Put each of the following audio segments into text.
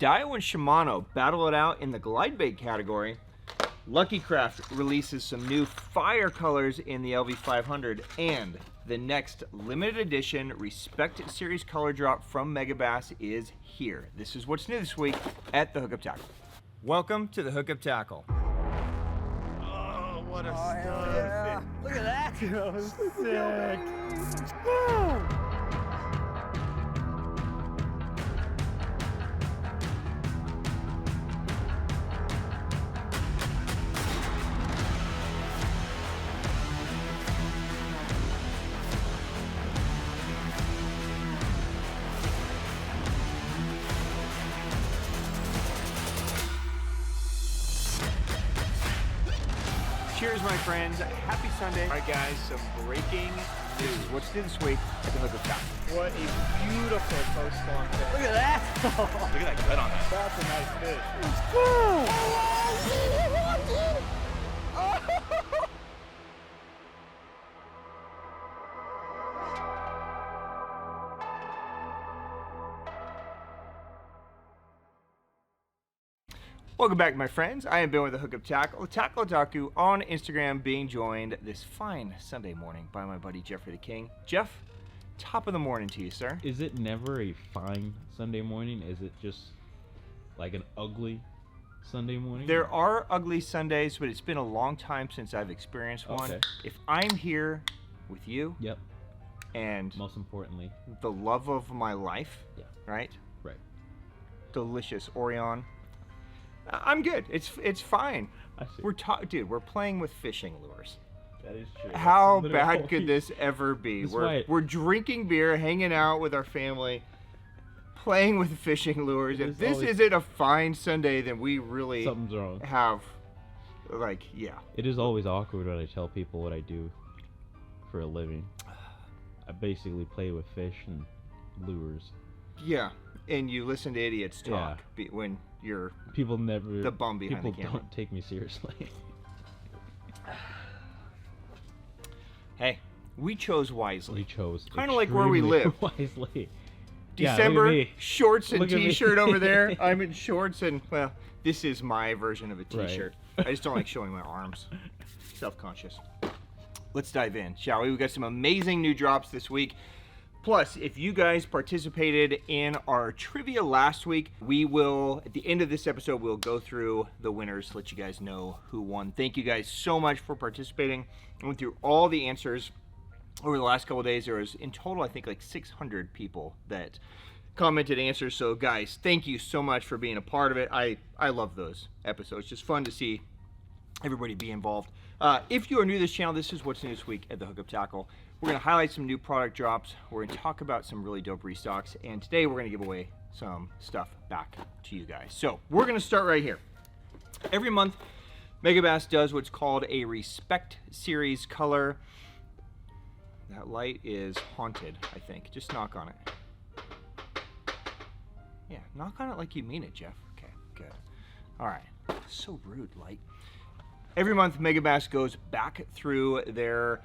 Daiwa and Shimano battle it out in the glide bait category. Lucky Craft releases some new fire colors in the LV500, and the next limited edition Respect Series color drop from Megabass is here. This is what's new this week at the Hookup Tackle. Welcome to the Hookup Tackle. Oh, what a stud. Yeah. Look at that. That was sick. Cheers, my friends. Happy Sunday. All right, guys, some breaking news. What's new this week at the Hookup Tackle? What a beautiful post-spawn fish. Look at that. Look at that gut on that. That's a nice fish. Welcome back, my friends. I am Ben with the Hookup Tackle, Tackle Otaku on Instagram, being joined this fine Sunday morning by my buddy Jeffrey the King. Jeff, top of the morning to you, sir. Is it never a fine Sunday morning? Is it just like an ugly Sunday morning? There are ugly Sundays, but it's been a long time since I've experienced one. Okay. If I'm here with you, Yep. and Most importantly. the love of my life, Yeah. right? Right. Delicious Orion. I'm good. It's fine. I see. Dude, we're playing with fishing lures. That is true. How That's bad literally- could this ever be? That's why We're drinking beer, hanging out with our family, playing with fishing lures. It If is this always- isn't a fine Sunday, then we really Something's wrong. have, like, yeah. It is always awkward when I tell people what I do for a living. I basically play with fish and lures. Yeah, and you listen to idiots talk Yeah. when you're People never. the bum behind People the camera. don't take me seriously. Hey, we chose wisely. We chose. Kinda like where we extremely live. Wisely. Yeah, look at December, me. shorts and Look at me. t-shirt over there. I'm in shorts and, well, this is my version of a Right. t-shirt. I just don't like showing my arms. Self-conscious. Let's dive in, shall we? We got some amazing new drops this week. Plus, if you guys participated in our trivia last week, we will, at the end of this episode, we'll go through the winners, let you guys know who won. Thank you guys so much for participating. I went through all the answers over the last couple of days. There was, in total, I think like 600 people that commented answers. So guys, thank you so much for being a part of it. I love those episodes. Just fun to see everybody be involved. If you are new to this channel, this is what's new this week at the Hookup Tackle. We're going to highlight some new product drops. We're going to talk about some really dope restocks. And today we're going to give away some stuff back to you guys. So we're going to start right here. Every month, Megabass does what's called a Respect Series color. That light is haunted, I think. Just knock on it. Yeah, knock on it like you mean it, Jeff. Okay, good. All right. So rude, light. Every month, Megabass goes back through their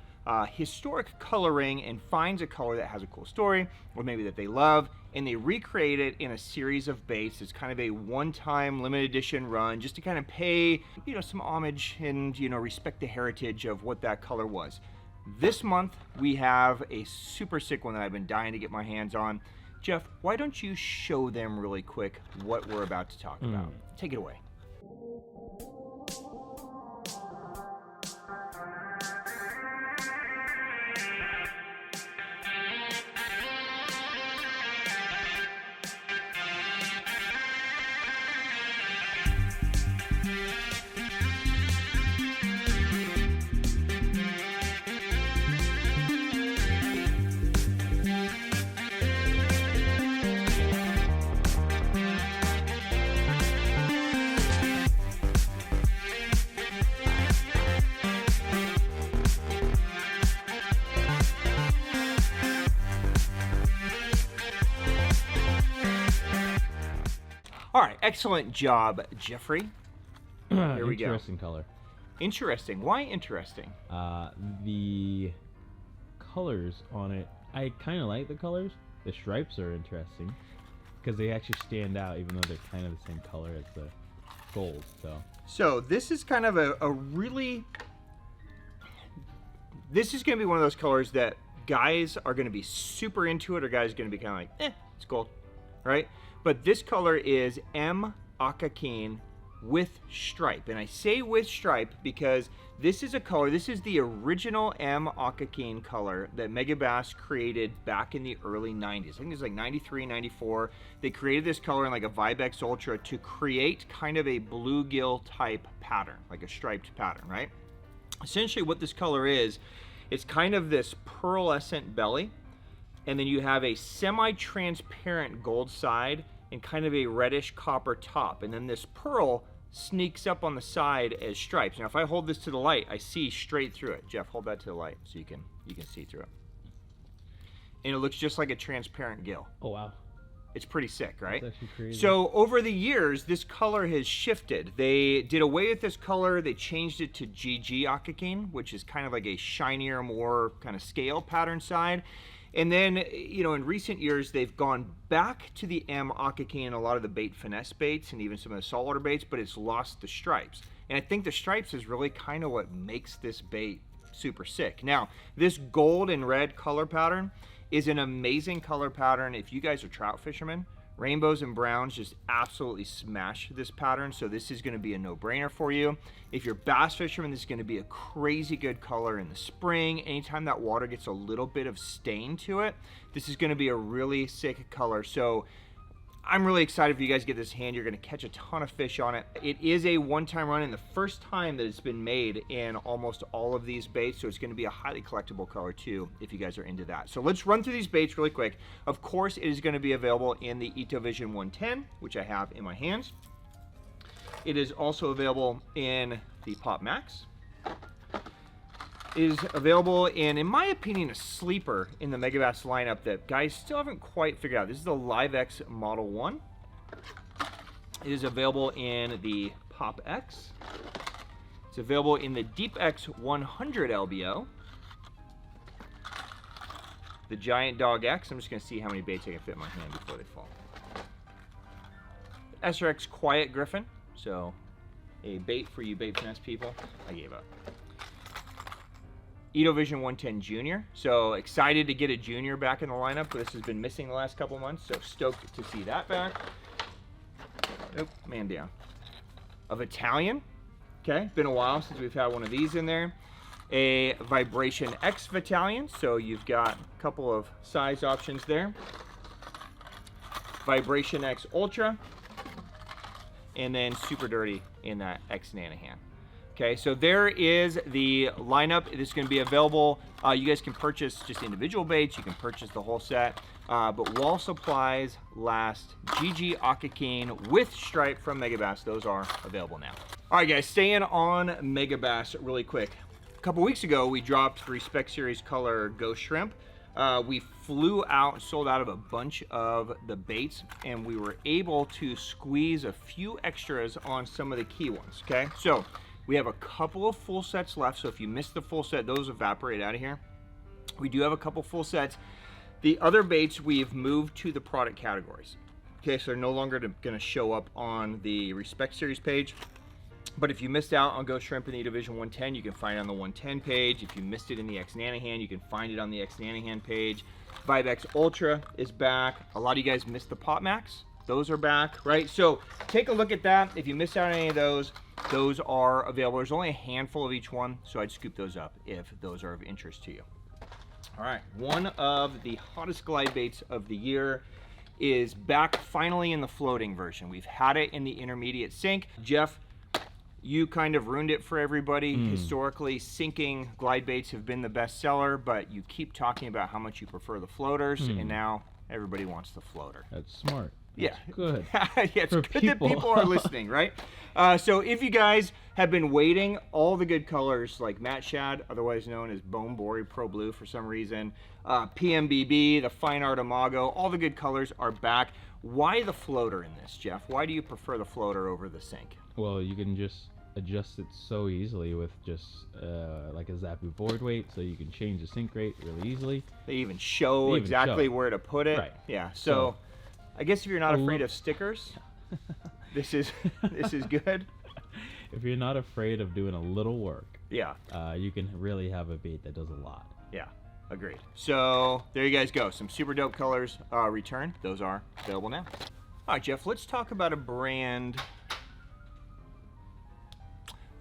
historic coloring and finds a color that has a cool story, or maybe that they love, and they recreate it in a series of baits. It's kind of a one-time limited edition run, just to kind of pay, you know, some homage and, you know, respect the heritage of what that color was. This month, we have a super sick one that I've been dying to get my hands on. Jeff, why don't you show them really quick what we're about to talk about? Take it away. All right, excellent job, Jeffrey. Here we go. Interesting color. Interesting. Why interesting? The colors on it, I kind of like the colors. The stripes are interesting because they actually stand out, even though they're kind of the same color as the gold. So this is kind of a really, this is going to be one of those colors that guys are going to be super into it, or guys are going to be kind of like, it's gold, right? But this color is M Akakin with stripe, and I say with stripe because this is a color, this is the original M Akakin color that Megabass created back in the early 90s. I think it was like 93, 94. They created this color in like a Vibex Ultra to create kind of a bluegill type pattern, like a striped pattern, right? Essentially what this color is, it's kind of this pearlescent belly, and then you have a semi-transparent gold side and kind of a reddish copper top, and then this pearl sneaks up on the side as stripes. Now if I hold this to the light, I see straight through it. Jeff, hold that to the light so you can see through it. And it looks just like a transparent gill. Oh wow. It's pretty sick, right? That's actually crazy. So over the years, this color has shifted. They did away with this color. They changed it to GG Akakin, which is kind of like a shinier, more kind of scale pattern side. And then, you know, in recent years, they've gone back to the M Akakin in a lot of the bait finesse baits and even some of the saltwater baits, but it's lost the stripes. And I think the stripes is really kind of what makes this bait super sick. Now, this gold and red color pattern is an amazing color pattern if you guys are trout fishermen. Rainbows and browns just absolutely smash this pattern, so this is going to be a no-brainer for you. If you're bass fishermen, this is going to be a crazy good color in the spring. Anytime that water gets a little bit of stain to it, this is going to be a really sick color. So I'm really excited for you guys to get this hand. You're going to catch a ton of fish on it. It is a one-time run and the first time that it's been made in almost all of these baits, so it's going to be a highly collectible color too if you guys are into that. So let's run through these baits really quick. Of course, it is going to be available in the Itovision 110, which I have in my hands. It is also available in the Pop Max. Is available in my opinion, a sleeper in the Megabass lineup that guys still haven't quite figured out. This is the Live X Model 1. It is available in the Pop X. It's available in the Deep X 100 LBO. The Giant Dog X. I'm just going to see how many baits I can fit in my hand before they fall. SRX Quiet Griffin. So, a bait for you bait finesse people. I gave up. Itovision 110 Junior. So excited to get a Junior back in the lineup. This has been missing the last couple months, so stoked to see that back. Nope, man down. A Battalion. Okay, been a while since we've had one of these in there. A Vibration X Battalion. So you've got a couple of size options there. Vibration X Ultra. And then Super Dirty in that X Nanahan. Okay, so there is the lineup. It is going to be available. You guys can purchase just individual baits. You can purchase the whole set. But while supplies last, GG Akakin with stripe from Megabass. Those are available now. All right, guys, staying on Megabass really quick. A couple weeks ago, we dropped Respect Series Color Ghost Shrimp. We flew out, sold out of a bunch of the baits, and we were able to squeeze a few extras on some of the key ones, okay? So we have a couple of full sets left, so if you missed the full set, those evaporate out of here. We do have a couple full sets. The other baits we've moved to the product categories. Okay, so they're no longer going to show up on the Respect Series page. But if you missed out on Ghost Shrimp in the Division 110, you can find it on the 110 page. If you missed it in the X Nanahan, you can find it on the X Nanahan page. Vibex Ultra is back. A lot of you guys missed the Pop Max. Those are back, right? So take a look at that. If you missed out on any of those are available. There's only a handful of each one, so I'd scoop those up if those are of interest to you. All right, one of the hottest glide baits of the year is back finally in the floating version. We've had it in the intermediate sink. Jeff, you kind of ruined it for everybody. Historically, sinking glide baits have been the best seller, but you keep talking about how much you prefer the floaters, and now everybody wants the floater. That's smart. Yeah, That's good. Yeah, it's For good people. that people are listening, right? So if you guys have been waiting, all the good colors like Matte Shad, otherwise known as Bone Bory Pro Blue for some reason, PMBB, the Fine Art Imago, all the good colors are back. Why the floater in this, Jeff? Why do you prefer the floater over the sink? Well, you can just adjust it so easily with just like a Zappu board weight, so you can change the sink rate really easily. They even show exactly where to put it. Right. Yeah, so I guess if you're not afraid of stickers, this is good. If you're not afraid of doing a little work, Yeah. You can really have a bait that does a lot. Yeah, agreed. So there you guys go. Some super dope colors returned. Those are available now. All right, Jeff, let's talk about a brand.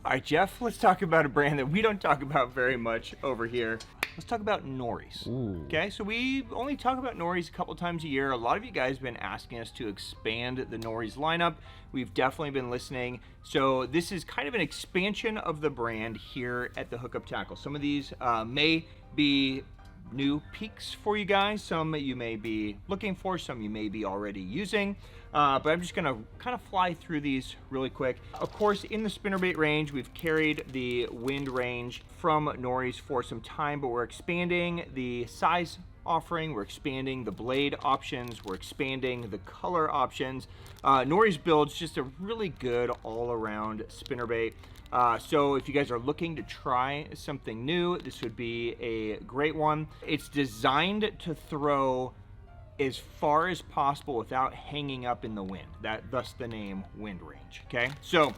All right, Jeff, let's talk about a brand that we don't talk about very much over here. Let's talk about Nories. Ooh. Okay, so we only talk about Nories a couple times a year. A lot of you guys have been asking us to expand the Nories lineup. We've definitely been listening. So this is kind of an expansion of the brand here at the Hookup Tackle. Some of these may be new peaks for you guys. Some you may be looking for, some you may be already using. But I'm just gonna kind of fly through these really quick. Of course, in the spinnerbait range, we've carried the wind range from Nories for some time, but we're expanding the size offering, we're expanding the blade options, we're expanding the color options. Nories builds just a really good all-around spinnerbait. So if you guys are looking to try something new, this would be a great one. It's designed to throw as far as possible without hanging up in the wind. Thus the name wind range, okay? So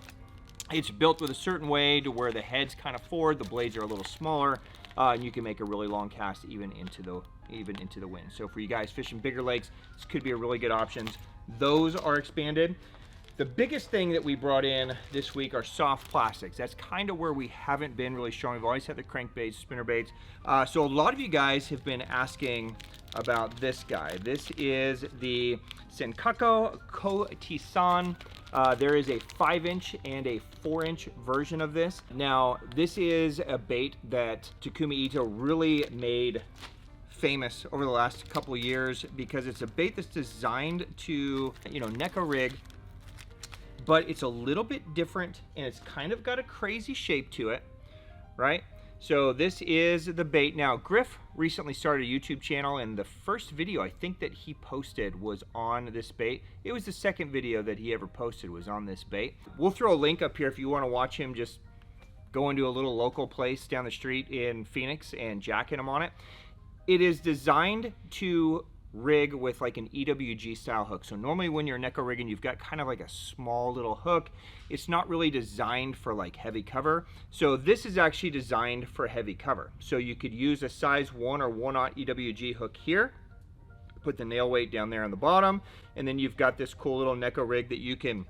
it's built with a certain way to where the head's kind of forward, the blades are a little smaller, and you can make a really long cast even into the wind. So for you guys fishing bigger lakes, this could be a really good option. Those are expanded. The biggest thing that we brought in this week are soft plastics. That's kind of where we haven't been really strong. We've always had the crankbaits, spinnerbaits. So a lot of you guys have been asking about this guy. This is the Sankaku Kotisan. There is a 5-inch and a 4-inch version of this. Now, this is a bait that Takumi Ito really made famous over the last couple of years because it's a bait that's designed to, neko rig, but it's a little bit different and it's kind of got a crazy shape to it, right? So this is the bait. Now, Griff recently started a YouTube channel and the first video I think that he posted was on this bait. It was the second video that he ever posted was on this bait. We'll throw a link up here if you want to watch him just go into a little local place down the street in Phoenix and jacking him on it. It is designed to rig with like an EWG style hook. So normally when you're neko rigging, you've got kind of like a small little hook. It's not really designed for like heavy cover. So this is actually designed for heavy cover. So you could use a size 1 or 1/0 EWG hook here, put the nail weight down there on the bottom, and then you've got this cool little neko rig that you can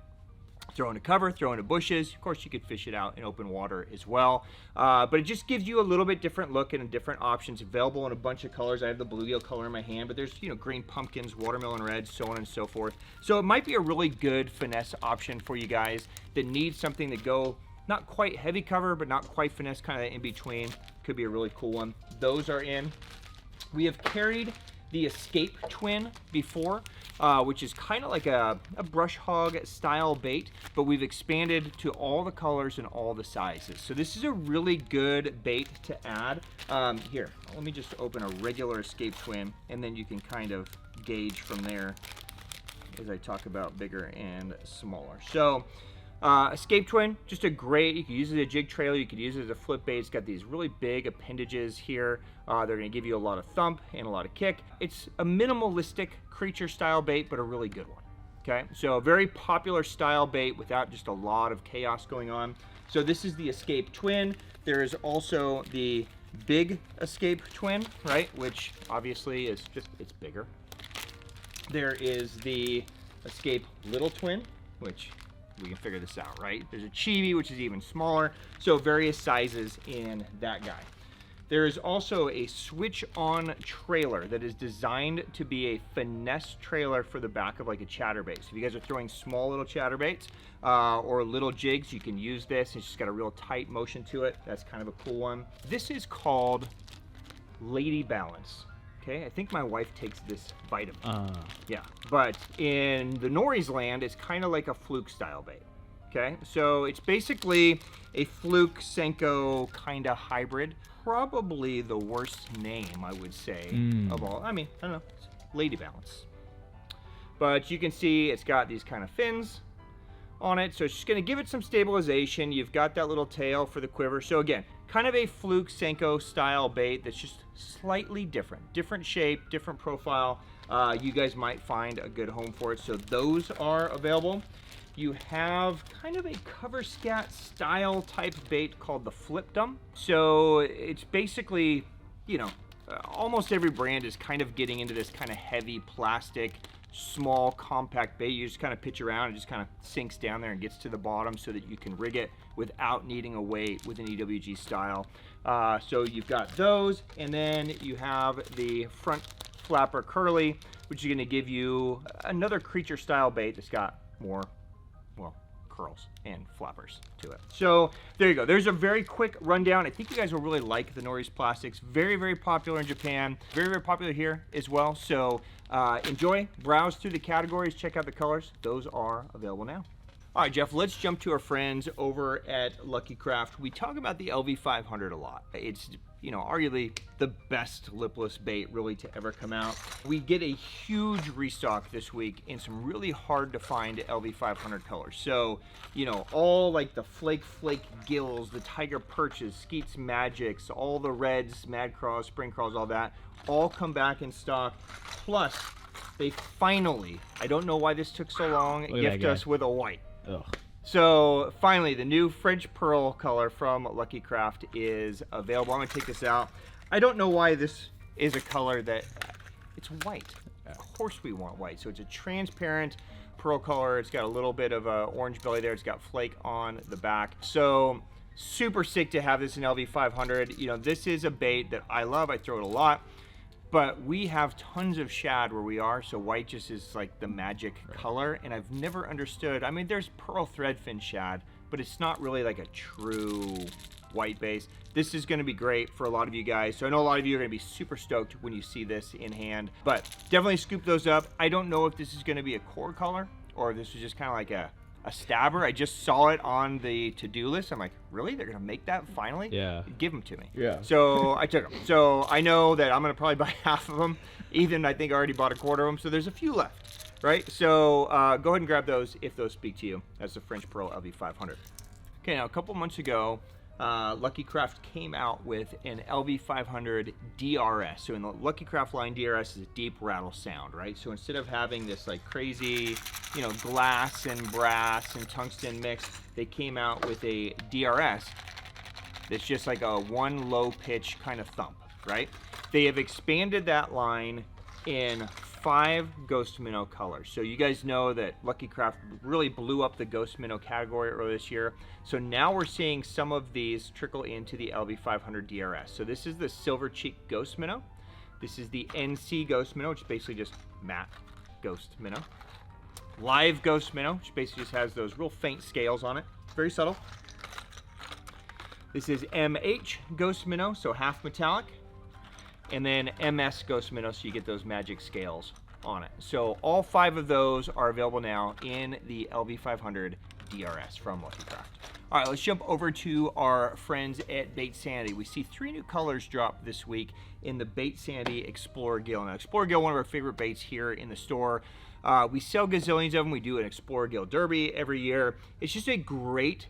throw into cover, throw into bushes. Of course, you could fish it out in open water as well. But it just gives you a little bit different look and different options available in a bunch of colors. I have the bluegill color in my hand, but there's, green pumpkins, watermelon red, so on and so forth. So it might be a really good finesse option for you guys that need something to go not quite heavy cover, but not quite finesse, kind of in between. Could be a really cool one. Those are in. We have carried the Escape Twin before, which is kind of like a brush hog style bait, but we've expanded to all the colors and all the sizes. So this is a really good bait to add. Here, let me just open a regular Escape Twin, and then you can kind of gauge from there as I talk about bigger and smaller. So Escape Twin, just a great, you can use it as a jig trailer, you could use it as a flip bait. It's got these really big appendages here. They're going to give you a lot of thump and a lot of kick. It's a minimalistic creature style bait, but a really good one. Okay, so a very popular style bait without just a lot of chaos going on. So this is the Escape Twin. There is also the Big Escape Twin, right, which obviously is just, it's bigger. There is the Escape Little Twin, which we can figure this out, right? There's a Chibi, which is even smaller. So various sizes in that guy. There is also a switch-on trailer that is designed to be a finesse trailer for the back of like a chatterbait. So if you guys are throwing small little chatterbaits or little jigs, you can use this. It's just got a real tight motion to it. That's kind of a cool one. This is called Lady Balance. Okay, I think my wife takes this vitamin. Yeah, but in the Nories land, it's kind of like a fluke style bait. Okay, so it's basically a fluke Senko kind of hybrid. Probably the worst name, I would say, of all. I mean, I don't know, it's Lady Balance. But you can see it's got these kind of fins on it, so it's just going to give it some stabilization. You've got that little tail for the quiver. So again, kind of a fluke Senko style bait that's just slightly different shape, different profile. you guys might find a good home for it. So those are available. You have kind of a cover scat style type bait called the Flip Dom. So it's basically, you know, almost every brand is kind of getting into this kind of heavy plastic, small, compact bait. You just kind of pitch around, it just kind of sinks down there and gets to the bottom so that you can rig it without needing a weight with an EWG style. So you've got those, and then you have the front flapper curly, which is going to give you another creature style bait that's got more, well, curls and flappers to it. So there you go. There's a very quick rundown. I think you guys will really like the Nories plastics. Very, very popular in Japan. Very, very popular here as well. So enjoy, browse through the categories, check out the colors. Those are available now. All right, Jeff, let's jump to our friends over at Lucky Craft. We talk about the LV500 a lot. It's, you know, arguably the best lipless bait really to ever come out. We get a huge restock this week in some really hard to find LV500 colors. So, you know, all like the Flake Gills, the Tiger Perches, Skeets Magics, all the reds, Mad Craws, Spring Craws, all that, all come back in stock. Plus, they finally, I don't know why this took so long, gift us with a white. Ugh. So finally, the new French Pearl color from Lucky Craft is available. I'm gonna take this out. I don't know why this is a color that, it's white. Of course we want white. So it's a transparent pearl color. It's got a little bit of a orange belly there. It's got flake on the back. So super sick to have this in LV500. You know, this is a bait that I love. I throw it a lot. But we have tons of shad where we are, so white just is like the magic color, and I've never understood. I mean, there's pearl threadfin shad, but it's not really like a true white base. This is gonna be great for a lot of you guys, so I know a lot of you are gonna be super stoked when you see this in hand, but definitely scoop those up. I don't know if this is gonna be a core color, or if this is just kind of like a stabber. I just saw it on the to-do list. I'm like, really? They're gonna make that finally? Yeah. Give them to me. Yeah. So I took them. So I know that I'm gonna probably buy half of them. Ethan, I think, already bought a quarter of them. So there's a few left, right? So go ahead and grab those if those speak to you. That's the French Pearl LV500. Okay, now a couple months ago, Lucky Craft came out with an LV500 DRS. So in the Lucky Craft line, DRS is a deep rattle sound, right? So instead of having this like crazy, you know, glass and brass and tungsten mix, they came out with a DRS that's just like a one low pitch kind of thump, right? They have expanded that line in 5 Ghost Minnow colors. So you guys know that Lucky Craft really blew up the Ghost Minnow category earlier this year. So now we're seeing some of these trickle into the LV500 DRS. So this is the Silver Cheek Ghost Minnow. This is the NC Ghost Minnow, which is basically just matte Ghost Minnow. Live Ghost Minnow, which basically just has those real faint scales on it. Very subtle. This is MH Ghost Minnow, so half metallic. And then MS Ghost Minnow, so you get those magic scales on it. So all 5 of those are available now in the LV500 DRS from Lucky Craft. All right, let's jump over to our friends at Baitsanity. We see 3 new colors drop this week in the Baitsanity Explorer Gill. Now, Explorer Gill, one of our favorite baits here in the store. We sell gazillions of them. We do an Explorer Gill Derby every year. It's just a great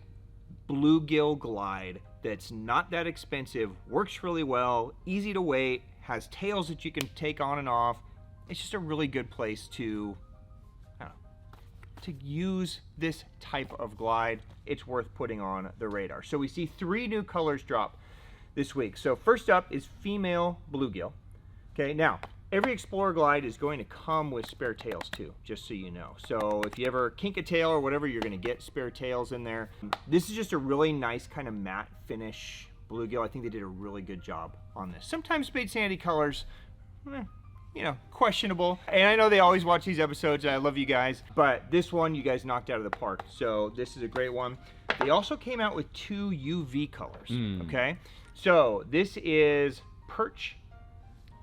bluegill glide that's not that expensive, works really well, easy to weight, has tails that you can take on and off. It's just a really good place to, I don't know, to use this type of glide. It's worth putting on the radar. So we see 3 new colors drop this week. So first up is female bluegill. Okay, now every Explorer glide is going to come with spare tails too, just so you know. So if you ever kink a tail or whatever, you're going to get spare tails in there. This is just a really nice kind of matte finish bluegill. I think they did a really good job on this. Sometimes Baitsanity colors, you know, questionable. And I know they always watch these episodes, and I love you guys, but this one you guys knocked out of the park. So this is a great one. They also came out with 2 UV colors, okay? So this is perch,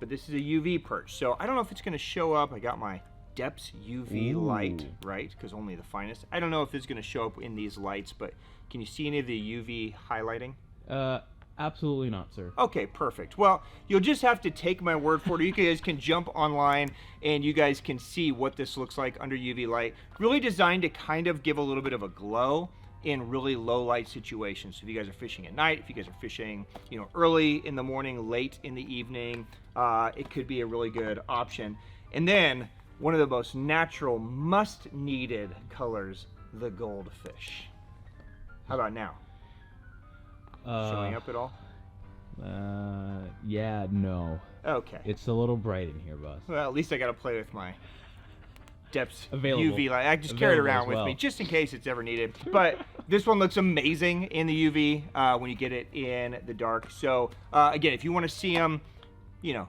but this is a UV perch. So I don't know if it's gonna show up. I got my depths UV light, right? Because only the finest. I don't know if it's gonna show up in these lights, but can you see any of the UV highlighting? Absolutely not, sir. Okay, perfect. Well, you'll just have to take my word for it. You guys can jump online and you guys can see what this looks like under UV light. Really designed to kind of give a little bit of a glow in really low light situations. So if you guys are fishing at night, if you guys are fishing, you know, early in the morning, late in the evening, it could be a really good option. And then one of the most natural, must-needed colors, the goldfish. How about now? Showing up at all? Yeah, no. Okay. It's a little bright in here, boss. Well, at least I got to play with my depths Available. UV light. I just carry it Available around as with well. me just in case it's ever needed. But this one looks amazing in the UV when you get it in the dark. So again, if you want to see them, you know,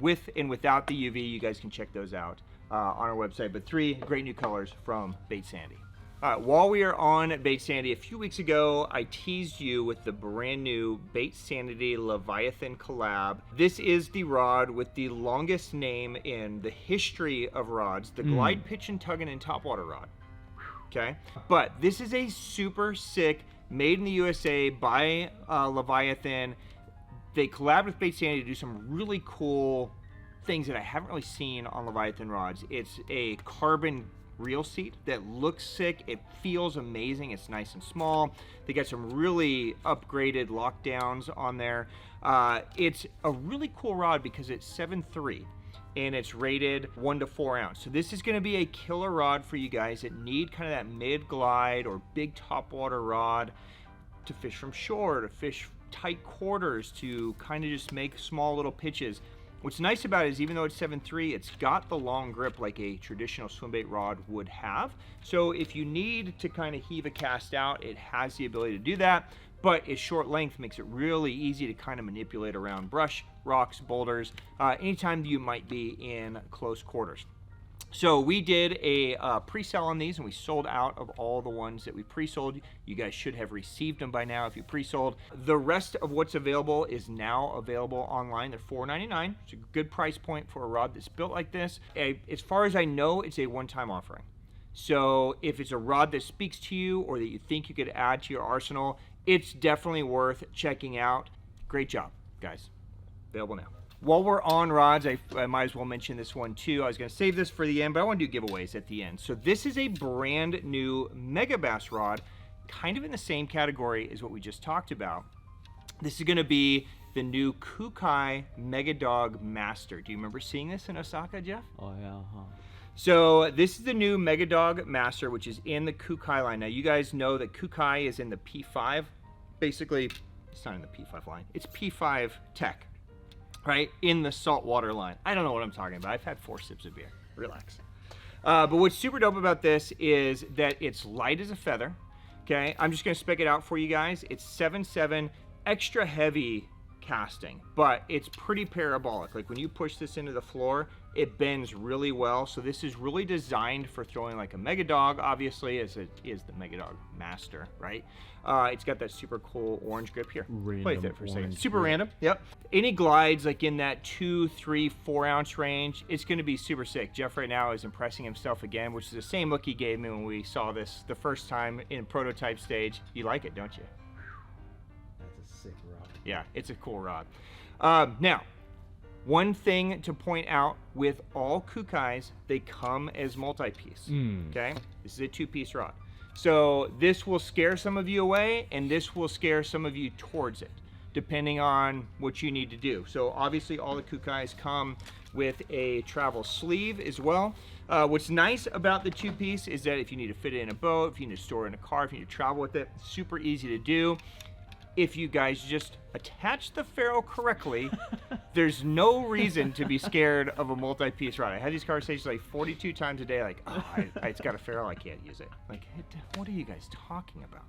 with and without the UV, you guys can check those out on our website. But 3 great new colors from Baitsanity. While we are on Baitsanity, a few weeks ago, I teased you with the brand new Baitsanity Leviathan collab. This is the rod with the longest name in the history of rods, the glide, pitch, and tugging and topwater rod. Okay? But this is a super sick, made in the USA by Leviathan. They collabed with Baitsanity to do some really cool things that I haven't really seen on Leviathan rods. It's a carbon reel seat that looks sick. It feels amazing. It's nice and small. They got some really upgraded lockdowns on there. It's a really cool rod because it's 7.3 and it's rated 1 to 4 ounce. So this is going to be a killer rod for you guys that need kind of that mid glide or big topwater rod to fish from shore, to fish tight quarters, to kind of just make small little pitches. What's nice about it is even though it's 7.3, it's got the long grip like a traditional swimbait rod would have. So if you need to kind of heave a cast out, it has the ability to do that, but its short length makes it really easy to kind of manipulate around brush, rocks, boulders, anytime you might be in close quarters. So we did a pre-sale on these and we sold out of all the ones that we pre-sold. You guys should have received them by now if you pre-sold. The rest of what's available is now available online. They're $4.99. It's a good price point for a rod that's built like this. As far as I know, it's a one-time offering. So if it's a rod that speaks to you or that you think you could add to your arsenal, it's definitely worth checking out. Great job, guys. Available now. While we're on rods, I might as well mention this one too. I was going to save this for the end, but I want to do giveaways at the end. So this is a brand new Megabass rod, kind of in the same category as what we just talked about. This is going to be the new Cookai MegaDog Master. Do you remember seeing this in Osaka, Jeff? Oh, yeah, So this is the new MegaDog Master, which is in the Cookai line. Now you guys know that Cookai is in the P5. Basically, it's not in the P5 line. It's P5 Tech. Right, in the saltwater line. I don't know what I'm talking about. I've had 4 sips of beer. Relax. But what's super dope about this is that it's light as a feather. Okay, I'm just going to spec it out for you guys. It's 7.7, extra heavy casting, but it's pretty parabolic. Like when you push this into the floor, it bends really well. So this is really designed for throwing like a MegaDog, obviously, as it is the MegaDog Master, right? It's got that super cool orange grip here. Play with it for a second. Super random. Yep. Any glides like in that 2, 3, 4 ounce range, it's going to be super sick. Jeff right now is impressing himself again, which is the same look he gave me when we saw this the first time in prototype stage. You like it, don't you? That's a sick rod. Yeah, it's a cool rod. Now, one thing to point out with all Kookais, they come as multi-piece. Okay, this is a 2-piece rod. So this will scare some of you away, and this will scare some of you towards it, depending on what you need to do. So obviously all the Kookais come with a travel sleeve as well. What's nice about the 2-piece is that if you need to fit it in a boat, if you need to store it in a car, if you need to travel with it, super easy to do. If you guys just attach the ferrule correctly, there's no reason to be scared of a multi-piece rod. I have these conversations like 42 times a day, like, oh, it's got a ferrule, I can't use it. Like, what are you guys talking about?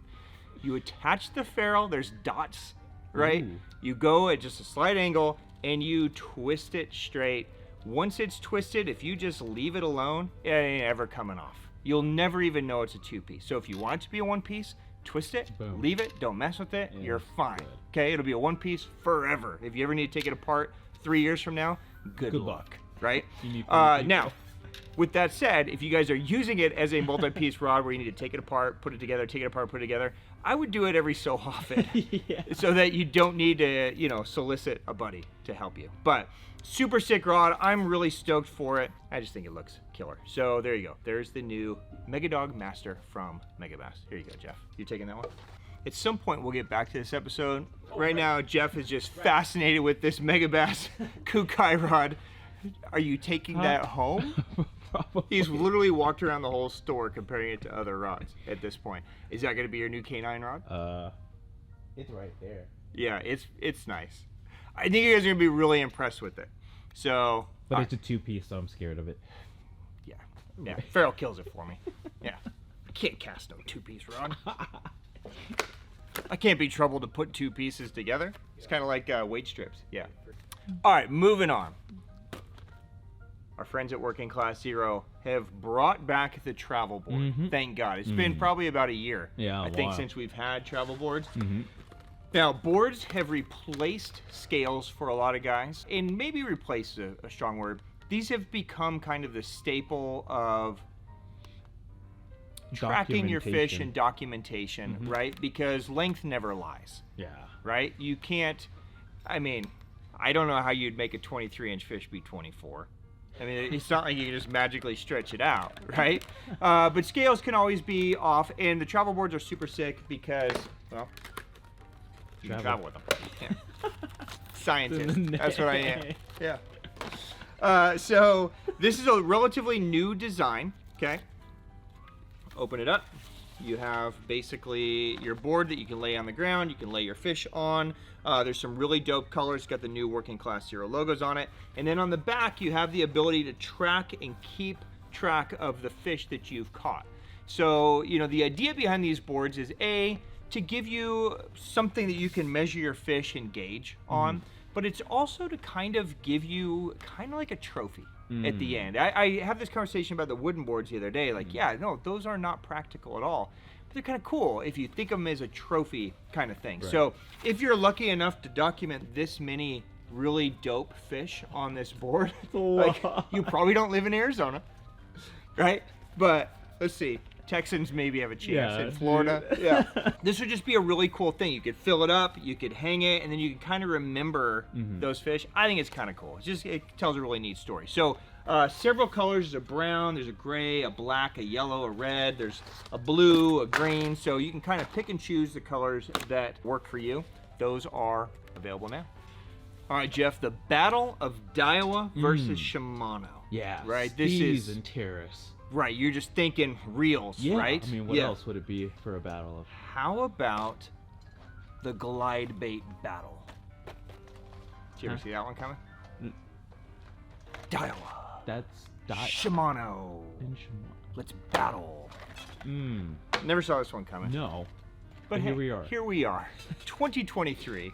You attach the ferrule, there's dots, right? Ooh. You go at just a slight angle, and you twist it straight. Once it's twisted, if you just leave it alone, it ain't ever coming off. You'll never even know it's a 2-piece. So if you want it to be a 1-piece, twist it, boom, leave it, don't mess with it, you're fine. Good. Okay, it'll be a 1-piece forever. If you ever need to take it apart 3 years from now, good luck, right? Now, with that said, if you guys are using it as a multi-piece rod where you need to take it apart, put it together, take it apart, put it together, I would do it every so often so that you don't need to, you know, solicit a buddy to help you. But super sick rod. I'm really stoked for it. I just think it looks killer. So there you go. There's the new MegaDog Master from Megabass. Here you go, Jeff. You taking that one? At some point, we'll get back to this episode. Right now, Jeff is just fascinated with this Megabass Cookai rod. Are you taking that home? Probably. He's literally walked around the whole store comparing it to other rods at this point. Is that going to be your new canine rod? It's right there. Yeah, it's nice. I think you guys are going to be really impressed with it. So, But it's a 2-piece, so I'm scared of it. yeah, Farrell kills it for me. Yeah, I can't cast no 2-piece rod. I can't be troubled to put 2 pieces together. It's kind of like weight strips. Yeah. All right, moving on. Our friends at Working Class Zero have brought back the travel board. Thank God. It's been probably about a year, I think, since we've had travel boards. Now, boards have replaced scales for a lot of guys, and maybe replaced a strong word. These have become kind of the staple of tracking your fish and documentation, right? Because length never lies. Yeah. Right? You can't, I mean, I don't know how you'd make a 23-inch fish be 24. I mean, it's not like you can just magically stretch it out, right? But scales can always be off, and the travel boards are super sick because, well, you can travel with them. Yeah. Scientist. That's what I am. Yeah. So this is a relatively new design, okay? Open it up. You have basically your board that you can lay on the ground. You can lay your fish on. There's some really dope colors. It's got the new Working Class Zero logos on it. And then on the back, you have the ability to track and keep track of the fish that you've caught. So, you know, the idea behind these boards is to give you something that you can measure your fish and gauge on, but it's also to kind of give you kind of like a trophy at the end. I have this conversation about the wooden boards the other day. Like, yeah, no, those are not practical at all. But they're kind of cool if you think of them as a trophy kind of thing. Right. So if you're lucky enough to document this many really dope fish on this board, like, you probably don't live in Arizona, right? But let's see. Texans maybe have a chance in Florida. Yeah. This would just be a really cool thing. You could fill it up, you could hang it, and then you can kind of remember those fish. I think it's kind of cool. It tells a really neat story. So several colors. There's a brown, there's a gray, a black, a yellow, a red, there's a blue, a green. So you can kind of pick and choose the colors that work for you. Those are available now. All right, Jeff, the battle of Daiwa versus Shimano. Yeah. Right. This is and terrace. Right, you're just thinking reels, right? I mean, what else would it be for a battle of? How about the glide bait battle? Did you ever see that one coming? Daiwa. That's Shimano. And Shimano. Let's battle. Never saw this one coming. No. But here we are. Here we are. 2023.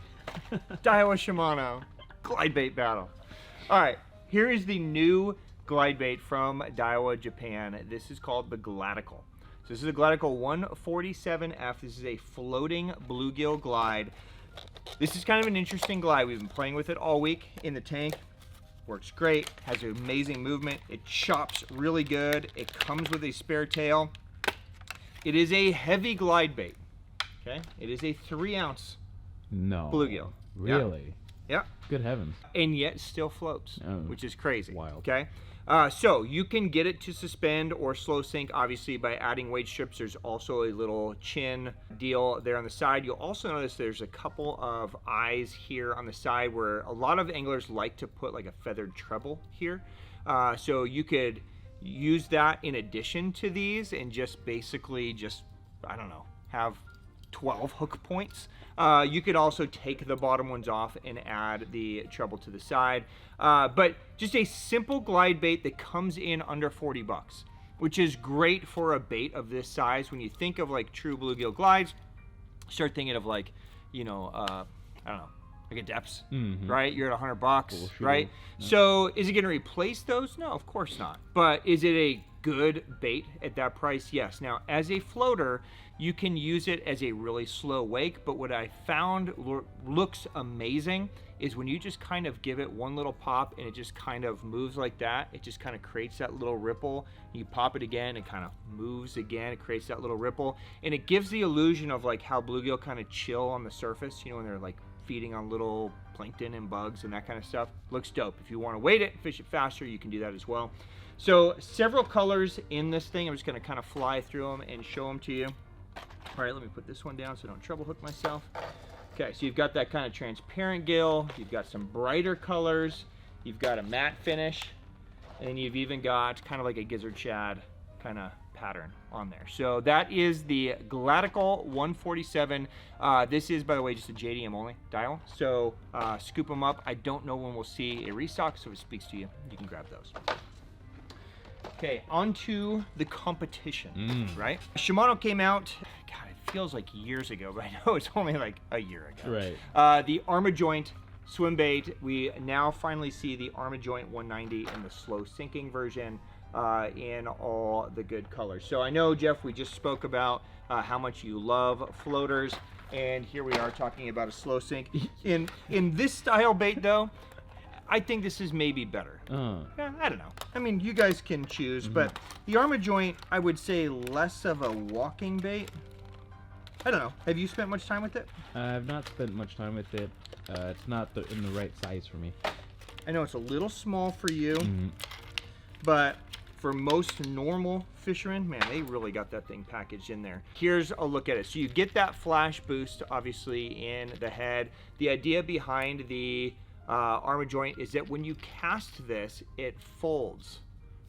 Daiwa Shimano. Glide bait battle. All right, here is the new glide bait from Daiwa, Japan. This is called the Gladical. So this is a Gladical 147F. This is a floating bluegill glide. This is kind of an interesting glide. We've been playing with it all week in the tank. Works great, has amazing movement. It chops really good. It comes with a spare tail. It is a heavy glide bait, okay? It is a 3-ounce bluegill. Really? Yeah. Good heavens. And yet still floats, which is crazy. Wild. Okay. So you can get it to suspend or slow sink, obviously, by adding weight strips. There's also a little chin deal there on the side. You'll also notice there's a couple of eyes here on the side where a lot of anglers like to put like a feathered treble here. So you could use that in addition to these and just basically I don't know, have 12 hook points. You could also take the bottom ones off and add the treble to the side. But just a simple glide bait that comes in under 40 bucks, which is great for a bait of this size. When you think of like true bluegill glides, start thinking of like, you know, I don't know, like a depths, right? You're at $100, right? Yeah. So is it going to replace those? No, of course not. But is it a good bait at that price? Yes. Now, as a floater, you can use it as a really slow wake, but what I found looks amazing is when you just kind of give it one little pop and it just kind of moves like that. It just kind of creates that little ripple. You pop it again, it kind of moves again. It creates that little ripple, and it gives the illusion of like how bluegill kind of chill on the surface, you know, when they're like feeding on little plankton and bugs and that kind of stuff. Looks dope. If you want to weight it, fish it faster, you can do that as well. So several colors in this thing. I'm just going to kind of fly through them and show them to you. All right, let me put this one down so I don't treble hook myself. Okay, so you've got that kind of transparent gill. You've got some brighter colors. You've got a matte finish, and then you've even got kind of like a gizzard shad kind of pattern on there. So that is the Gladical 147. This is, by the way, just a JDM only Daiwa. So scoop them up. I don't know when we'll see a restock, so if it speaks to you, you can grab those. Okay, on to the competition, right? Shimano came out, God, it feels like years ago, but I know it's only like a year ago. Right. The Arma joint swim bait. We now finally see the Arma joint 190 in the slow sinking version. In all the good colors. So I know, Jeff, we just spoke about how much you love floaters, and here we are talking about a slow sink. In this style bait, though, I think this is maybe better. Yeah, I don't know. I mean, you guys can choose, but the Arma joint, I would say less of a walking bait. I don't know. Have you spent much time with it? I've not spent much time with it. It's not in the right size for me. I know it's a little small for you, but for most normal fishermen, man, they really got that thing packaged in there. Here's a look at it. So you get that flash boost, obviously, in the head. The idea behind the Arma joint is that when you cast this, it folds,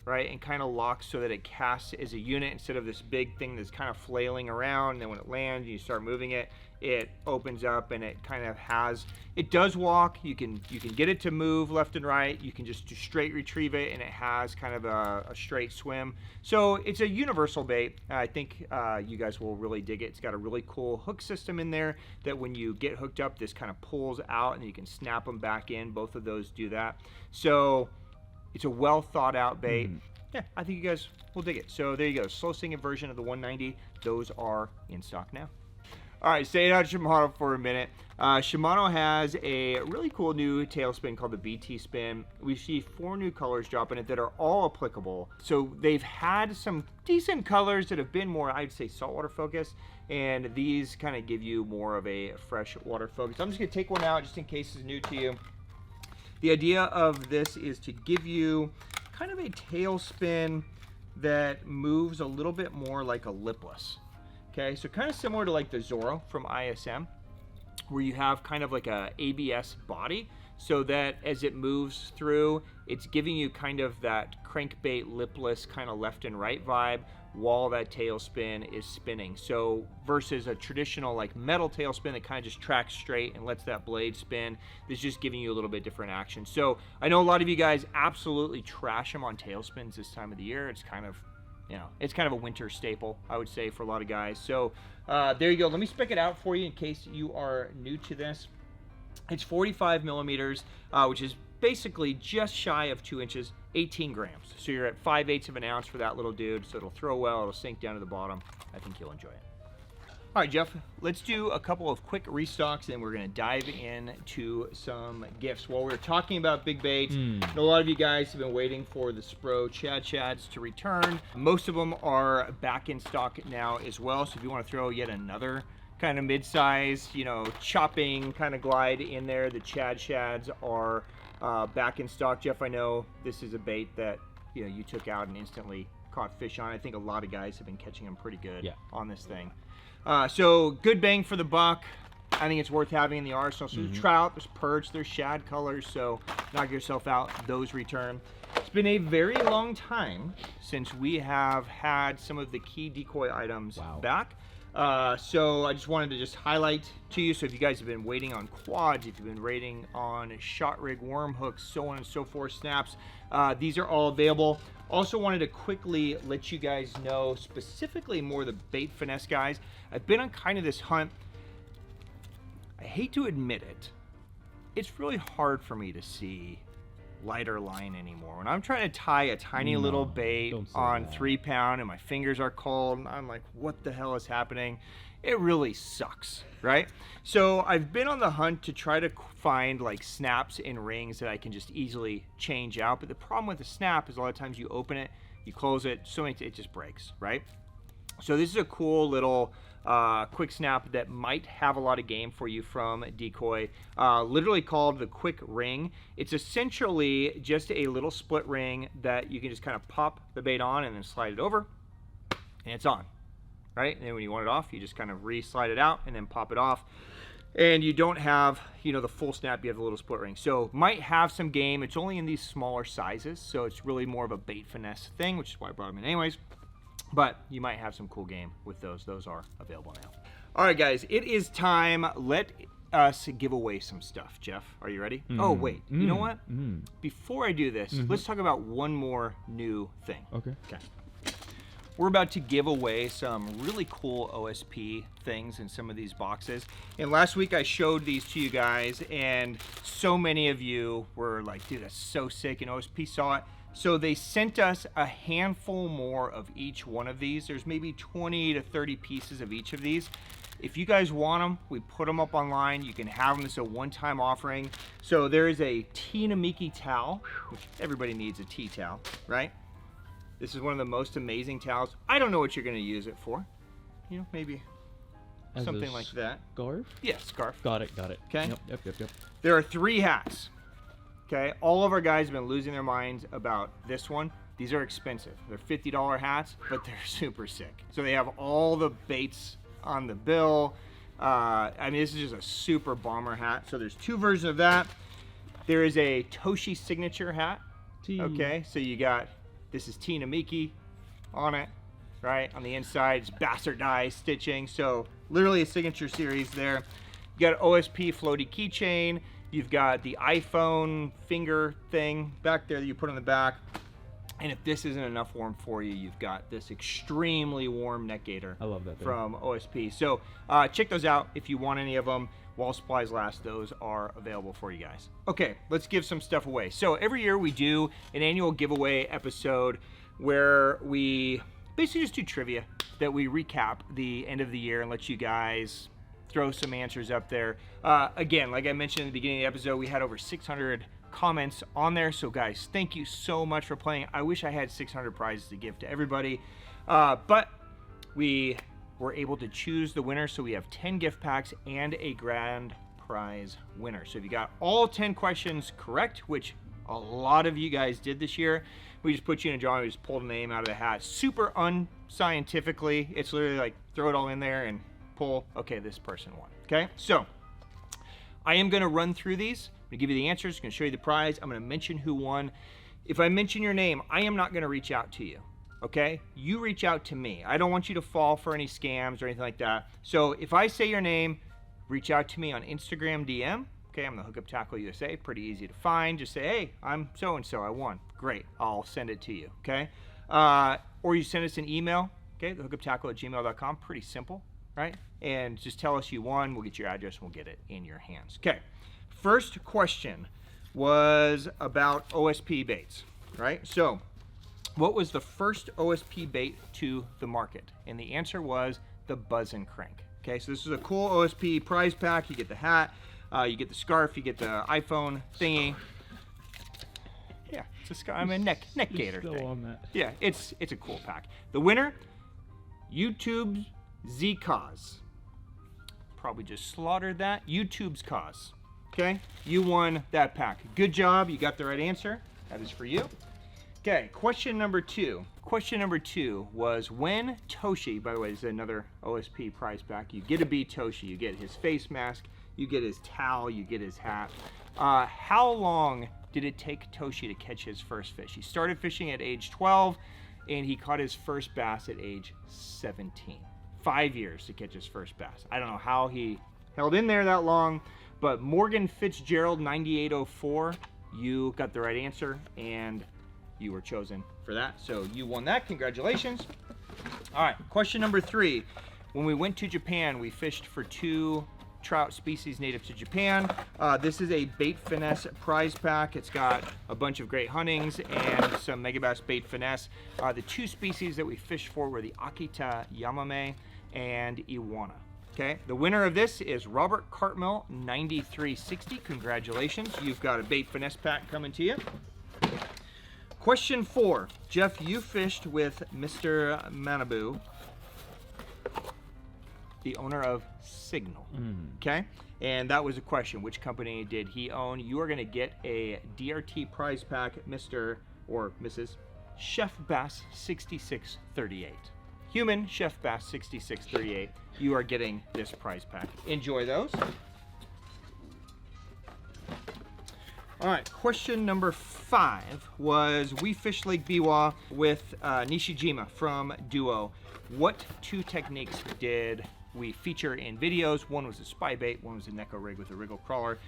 right, and kind of locks so that it casts as a unit instead of this big thing that's kind of flailing around. And then when it lands and you start moving it, it opens up and it kind of has, it does walk. You can get it to move left and right. You can just straight retrieve it, and it has kind of a straight swim. So it's a universal bait. I think you guys will really dig it. It's got a really cool hook system in there that when you get hooked up, this kind of pulls out and you can snap them back in. Both of those do that. So it's a well thought out bait. Yeah, I think you guys will dig it. So there you go. Slow singing version of the 190. Those are in stock now. All right, staying on Shimano for a minute. Shimano has a really cool new tailspin called the BT Spin. We see 4 new colors dropping it that are all applicable. So they've had some decent colors that have been more, I'd say, saltwater focused, and these kind of give you more of a fresh water focus. I'm just gonna take one out just in case it's new to you. The idea of this is to give you kind of a tailspin that moves a little bit more like a lipless. Okay, so kind of similar to like the Zorro from ISM, where you have kind of like a ABS body, so that as it moves through, it's giving you kind of that crankbait lipless kind of left and right vibe while that tailspin is spinning. So versus a traditional like metal tailspin that kind of just tracks straight and lets that blade spin, this is just giving you a little bit different action. So I know a lot of you guys absolutely trash them on tailspins this time of the year. It's kind of, you know, it's kind of a winter staple, I would say, for a lot of guys. So there you go. Let me spec it out for you in case you are new to this. It's 45 millimeters, which is basically just shy of 2 inches, 18 grams. So you're at 5/8 of an ounce for that little dude. So it'll throw well, it'll sink down to the bottom. I think you'll enjoy it. All right, Jeff, let's do a couple of quick restocks, and we're gonna dive into some gifts. While we're talking about big baits, I know a lot of you guys have been waiting for the Spro Shads to return. Most of them are back in stock now as well. So if you wanna throw yet another kind of mid-size, you know, chopping kind of glide in there, the Shads are back in stock. Jeff, I know this is a bait that, you know, you took out and instantly caught fish on. I think a lot of guys have been catching them pretty good on this thing. So good bang for the buck. I think it's worth having in the arsenal. So there's trout, there's perch, there's shad colors. So knock yourself out, those return. It's been a very long time since we have had some of the key decoy items back. So I just wanted to just highlight to you. So if you guys have been waiting on quads, if you've been waiting on shot rig, worm hooks, so on and so forth, snaps, these are all available. Also wanted to quickly let you guys know, specifically more the bait finesse guys. I've been on kind of this hunt. I hate to admit it. It's really hard for me to see lighter line anymore. When I'm trying to tie a tiny little bait on 3 pound and my fingers are cold, and I'm like, what the hell is happening? It really sucks, right? So I've been on the hunt to try to find like snaps and rings that I can just easily change out. But the problem with the snap is a lot of times you open it, you close it, so it just breaks, right? So this is a cool little quick snap that might have a lot of game for you from Decoy, literally called the Quick Ring. It's essentially just a little split ring that you can just kind of pop the bait on and then slide it over, and it's on, right? And then when you want it off, you just kind of re-slide it out and then pop it off. and you don't have, you know, the full snap, you have the little split ring. So might have some game. It's only in these smaller sizes, so it's really more of a bait finesse thing, which is why I brought them in anyways. But you might have some cool game with those. Those are available now. All right, guys, it is time. Let us give away some stuff. Jeff, are you ready? Oh, wait. You know what? Before I do this, let's talk about one more new thing. Okay. We're about to give away some really cool OSP things in some of these boxes. And last week I showed these to you guys, and so many of you were like, dude, that's so sick, and OSP saw it. So they sent us a handful more of each one of these. There's maybe 20 to 30 pieces of each of these. If you guys want them, we put them up online. You can have them as a one-time offering. So there is a Tinamiki towel, which everybody needs a tea towel, right? This is one of the most amazing towels. I don't know what you're going to use it for. You know, maybe As something like that. Scarf? Yeah, scarf. Got it. Okay. Yep. There are 3 hats. Okay. All of our guys have been losing their minds about this one. These are expensive. They're $50 hats, but they're super sick. So they have all the baits on the bill. I mean, this is just a super bomber hat. So there's 2 versions of that. There is a Toshi signature hat. Okay. So you got, this is Tinamiki on it, right? On the inside, it's bastardized stitching. So literally a signature series there. You got OSP floaty keychain. You've got the iPhone finger thing back there that you put on the back. And if this isn't enough warm for you, you've got this extremely warm neck gaiter. I love that thing. From OSP. So check those out if you want any of them. While supplies last, those are available for you guys. Okay, let's give some stuff away. So every year we do an annual giveaway episode where we basically just do trivia, that we recap the end of the year and let you guys throw some answers up there. Again, like I mentioned in the beginning of the episode, we had over 600 comments on there. So guys, thank you so much for playing. I wish I had 600 prizes to give to everybody, but we were able to choose the winner. So we have 10 gift packs and a grand prize winner. So if you got all 10 questions correct, which a lot of you guys did this year, we just put you in a drawing. We just pulled a name out of the hat. Super unscientifically. It's literally like throw it all in there and pull, okay, this person won. Okay, so I am going to run through these. I'm going to give you the answers. I'm going to show you the prize. I'm going to mention who won. If I mention your name, I am not going to reach out to you. Okay, you reach out to me. I don't want you to fall for any scams or anything like that. So if I say your name, reach out to me on Instagram DM. Okay, I'm the Hookup Tackle USA. Pretty easy to find. Just say, hey, I'm so-and-so. I won. Great. I'll send it to you. Okay, or you send us an email. Okay, thehookuptackle@gmail.com. Pretty simple, right? And just tell us you won. We'll get your address and we'll get it in your hands. Okay, first question was about OSP baits, right? So what was the first OSP bait to the market? And the answer was the Buzz and Crank. Okay, so this is a cool OSP prize pack. You get the hat, you get the scarf, you get the iPhone thingy. Yeah, it's a scarf. I mean, neck gaiter thing. On that. Yeah, it's a cool pack. The winner, YouTube's Z-Cause. Probably just slaughtered that. YouTube's Cause. Okay, you won that pack. Good job. You got the right answer. That is for you. Okay, question number 2. Question number 2 was when Toshi, by the way, this is another OSP prize pack. You get a B Toshi. You get his face mask, you get his towel, you get his hat. How long did it take Toshi to catch his first fish? He started fishing at age 12 and he caught his first bass at age 17. 5 years to catch his first bass. I don't know how he held in there that long, but Morgan Fitzgerald 9804, you got the right answer and you were chosen for that. So you won that. Congratulations. All right, question number 3. When we went to Japan, we fished for 2 trout species native to Japan. This is a bait finesse prize pack. It's got a bunch of great huntings and some Megabass bait finesse. The 2 species that we fished for were the Akita Yamame and Iwana. Okay, the winner of this is Robert Cartmill 9360. Congratulations. You've got a bait finesse pack coming to you. Question 4. Jeff, you fished with Mr. Manabu, the owner of Signal. Okay? And that was a question. Which company did he own? You are going to get a DRT prize pack, Mr. or Mrs. Chef Bass 6638. Human Chef Bass 6638. You are getting this prize pack. Enjoy those. All right, question number 5 was we fished Lake Biwa with Nishijima from Duo. What 2 techniques did we feature in videos? One was a spy bait, one was a Neko rig with a wriggle crawler.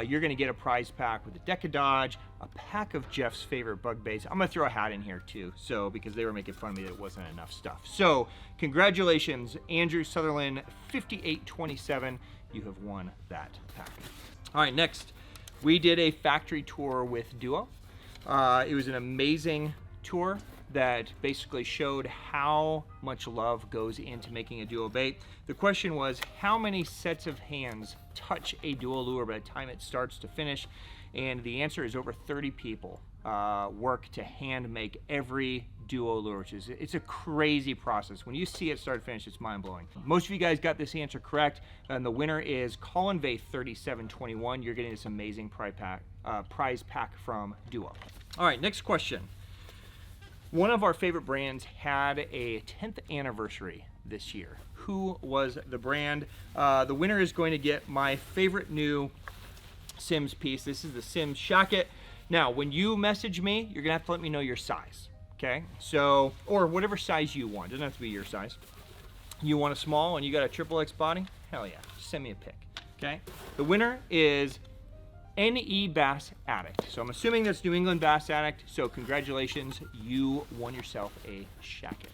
You're gonna get a prize pack with a Decoy Dodge, a pack of Jeff's favorite bug baits. I'm gonna throw a hat in here too, so because they were making fun of me that it wasn't enough stuff. So congratulations, Andrew Sutherland, 5827. You have won that pack. All right, next, we did a factory tour with Duo. It was an amazing tour that basically showed how much love goes into making a Duo bait. The question was, how many sets of hands touch a Duo lure by the time it starts to finish? And the answer is over 30 people work to hand make every Duo lure, which is, it's a crazy process. When you see it start to finish, it's mind-blowing. Most of you guys got this answer correct, and the winner is Colin Vay 3721. You're getting this amazing prize pack from Duo. All right, next question. One of our favorite brands had a 10th anniversary this year. Who was the brand? The winner is going to get my favorite new Sims piece. This is the Sims Shacket. Now, when you message me, you're gonna have to let me know your size, okay? So, or whatever size you want. It doesn't have to be your size. You want a small and you got a XXX body? Hell yeah, just send me a pic, okay? The winner is NE Bass Addict. So I'm assuming that's New England Bass Addict. So congratulations, you won yourself a shacket.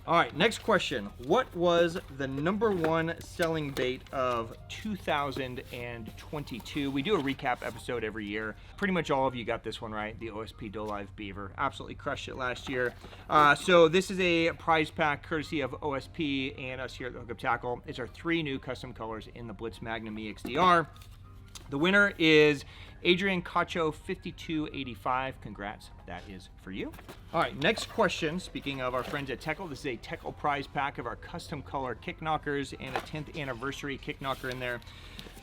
All right, next question. What was the #1 selling bait of 2022? We do a recap episode every year. Pretty much all of you got this one right, the OSP Live Beaver. Absolutely crushed it last year. So this is a prize pack courtesy of OSP and us here at the Hookup Tackle. It's our 3 new custom colors in the Blitz Magnum EXDR. The winner is Adrian Cacho 5285. Congrats, that is for you. All right, next question. Speaking of our friends at Teckle, this is a Teckle prize pack of our custom color kick knockers and a 10th anniversary kick knocker in there.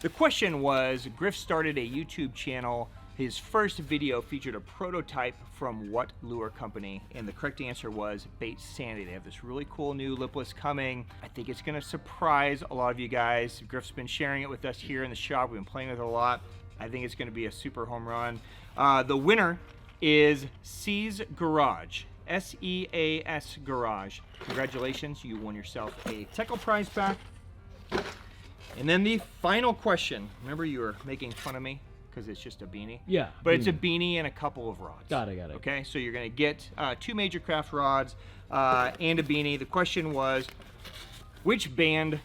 The question was, Griff started a YouTube channel. His first video featured a prototype from what lure company? And the correct answer was Baitsanity. They have this really cool new lipless coming. I think it's gonna surprise a lot of you guys. Griff's been sharing it with us here in the shop. We've been playing with it a lot. I think it's gonna be a super home run. The winner is Seas Garage. S-E-A-S Garage. Congratulations, you won yourself a Teckle prize pack. And then the final question. Remember you were making fun of me? Because it's just a beanie. Yeah. But it's a beanie and a couple of rods. Got it. Okay, so you're gonna get 2 Major Craft rods and a beanie. The question was, which band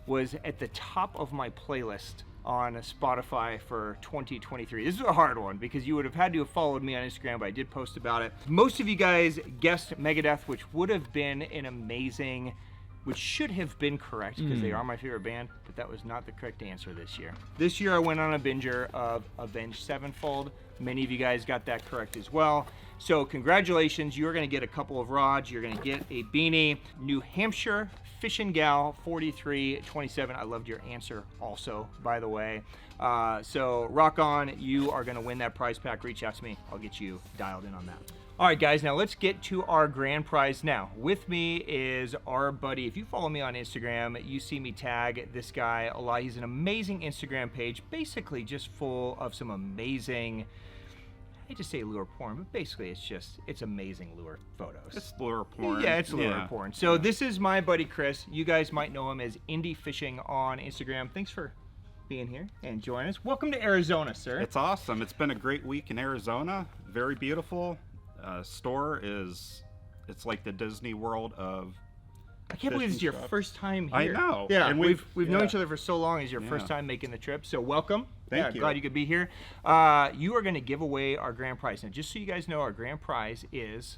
was at the top of my playlist on Spotify for 2023? This is a hard one because you would have had to have followed me on Instagram, but I did post about it. Most of you guys guessed Megadeth, which would have been an amazing, which should have been correct because they are my favorite band, but that was not the correct answer this year. This year I went on a binger of Avenged Sevenfold. Many of you guys got that correct as well. So congratulations, you're gonna get a couple of rods, you're gonna get a beanie. New Hampshire Fishin' Gal 4327. I loved your answer also, by the way. So rock on, you are gonna win that prize pack. Reach out to me, I'll get you dialed in on that. All right, guys, now let's get to our grand prize. Now, with me is our buddy. If you follow me on Instagram, you see me tag this guy a lot. He's an amazing Instagram page, basically just full of some amazing, I hate to say lure porn, but basically it's amazing lure photos. It's lure porn. Yeah, it's lure porn. So this is my buddy Chris. You guys might know him as Indie Fishing on Instagram. Thanks for being here and joining us. Welcome to Arizona, sir. It's awesome. It's been a great week in Arizona. Very beautiful. Store is, it's like the Disney World of I can't believe this is your first time here. I know. Yeah, And we've known each other for so long. It's your first time making the trip, so welcome. Thank you. Glad you could be here. You are going to give away our grand prize. Now, just so you guys know, our grand prize is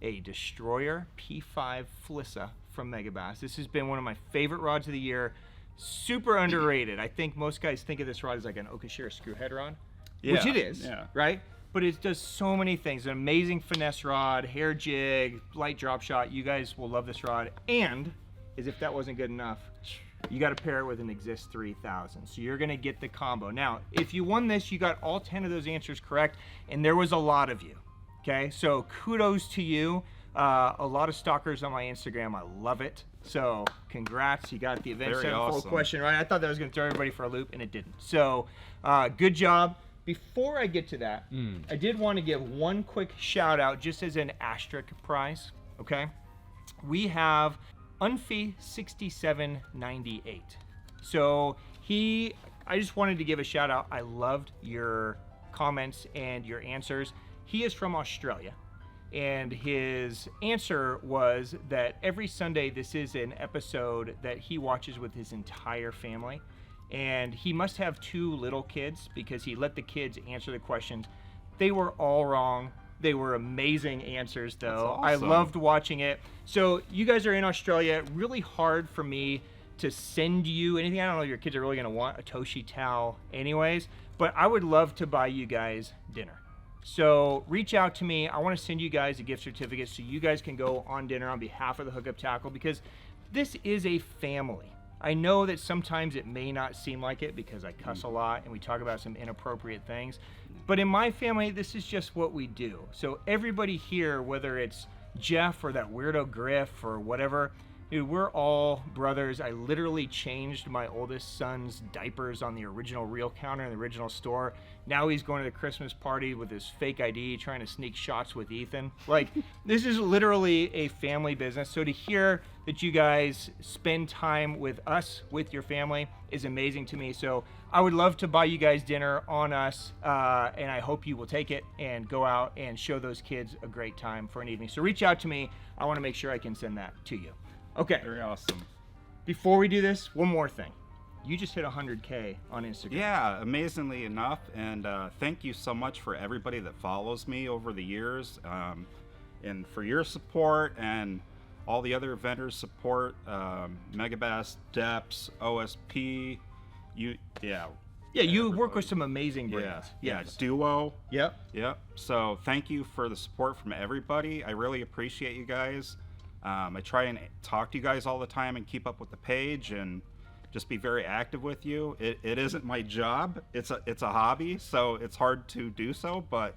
a Destroyer P5 Flissa from Megabass. This has been one of my favorite rods of the year. Super underrated. I think most guys think of this rod as like an Okashira screw head rod, which it is, right? But it does so many things. An amazing finesse rod, hair jig, light drop shot. You guys will love this rod. And, as if that wasn't good enough, you got to pair it with an Exist 3000. So you're going to get the combo. Now, if you won this, you got all 10 of those answers correct, and there was a lot of you. Okay, so kudos to you. A lot of stalkers on my Instagram. I love it. So congrats, you got the Event Very 7-fold awesome. question right. I thought that was going to throw everybody for a loop, and it didn't. So good job. before I get to that, I did want to give one quick shout out just as an asterisk prize, okay? We have Unfi 6798. So I just wanted to give a shout out. I loved your comments and your answers. He is from Australia, and his answer was that every Sunday this is an episode that he watches with his entire family, and he must have 2 little kids because he let the kids answer the questions. They were all wrong. They were amazing answers, though. That's awesome. I loved watching it. So you guys are in Australia. Really hard for me to send you anything. I don't know if your kids are really going to want a Toshi towel anyways, but I would love to buy you guys dinner. So reach out to me. I want to send you guys a gift certificate so you guys can go on dinner on behalf of the Hookup Tackle, because this is a family. I know that sometimes it may not seem like it because I cuss a lot and we talk about some inappropriate things, but in my family, this is just what we do. So everybody here, whether it's Jeff or that weirdo Griff or whatever, dude, we're all brothers. I literally changed my oldest son's diapers on the original reel counter in the original store. Now he's going to the Christmas party with his fake ID, trying to sneak shots with Ethan. Like, this is literally a family business. So to hear that you guys spend time with us, with your family, is amazing to me. So I would love to buy you guys dinner on us, and I hope you will take it and go out and show those kids a great time for an evening. So reach out to me. I want to make sure I can send that to you. Okay. Very awesome. Before we do this, one more thing. You just hit 100K on Instagram. Yeah, amazingly enough. And thank you so much for everybody that follows me over the years, and for your support and all the other vendors' support. Megabass, Depths, OSP. Yeah, you work with some amazing brands. Yeah, Duo. Yep. So thank you for the support from everybody. I really appreciate you guys. I try and talk to you guys all the time and keep up with the page and just be very active with you. It isn't my job. It's a hobby, so it's hard to do so, but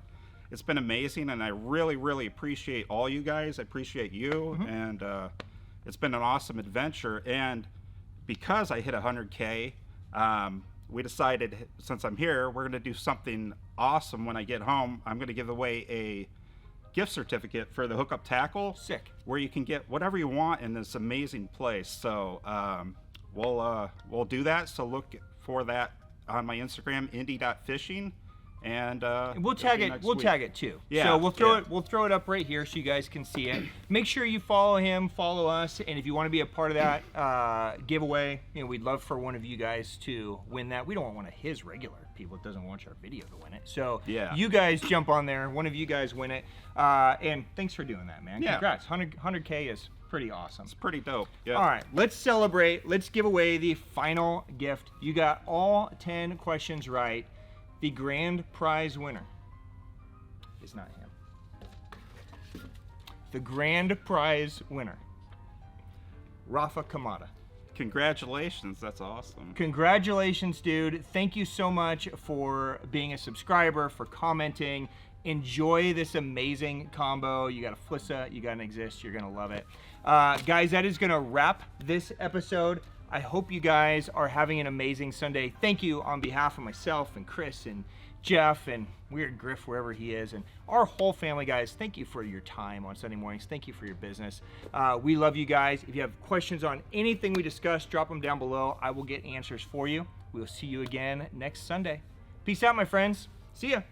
it's been amazing, and I really, really appreciate all you guys. I appreciate you, and it's been an awesome adventure. And because I hit 100K, we decided, since I'm here, we're going to do something awesome when I get home. I'm going to give away a gift certificate for the Hookup Tackle. Sick. Where you can get whatever you want in this amazing place. So we'll do that. So look for that on my Instagram, indie.fishing. And we'll tag it. We'll tag it too. Yeah. So we'll throw it up right here so you guys can see it. Make sure you follow him, follow us, and if you want to be a part of that giveaway, we'd love for one of you guys to win that. We don't want one of his regular people that doesn't watch our video to win it. So you guys jump on there. One of you guys win it. And thanks for doing that, man. Yeah. Congrats. 100K is pretty awesome. It's pretty dope. Yeah. All right, let's celebrate. Let's give away the final gift. You got all 10 questions right. The grand prize winner is not him. The grand prize winner, Rafa Kamada. Congratulations, that's awesome. Congratulations, dude. Thank you so much for being a subscriber, for commenting. Enjoy this amazing combo. You got a Flissa, you got an Exist, you're gonna love it. Guys, that is gonna wrap this episode. I hope you guys are having an amazing Sunday. Thank you on behalf of myself and Chris and Jeff and Weird Griff, wherever he is, and our whole family, guys. Thank you for your time on Sunday mornings. Thank you for your business. We love you guys. If you have questions on anything we discussed, drop them down below. I will get answers for you. We will see you again next Sunday. Peace out, my friends. See ya.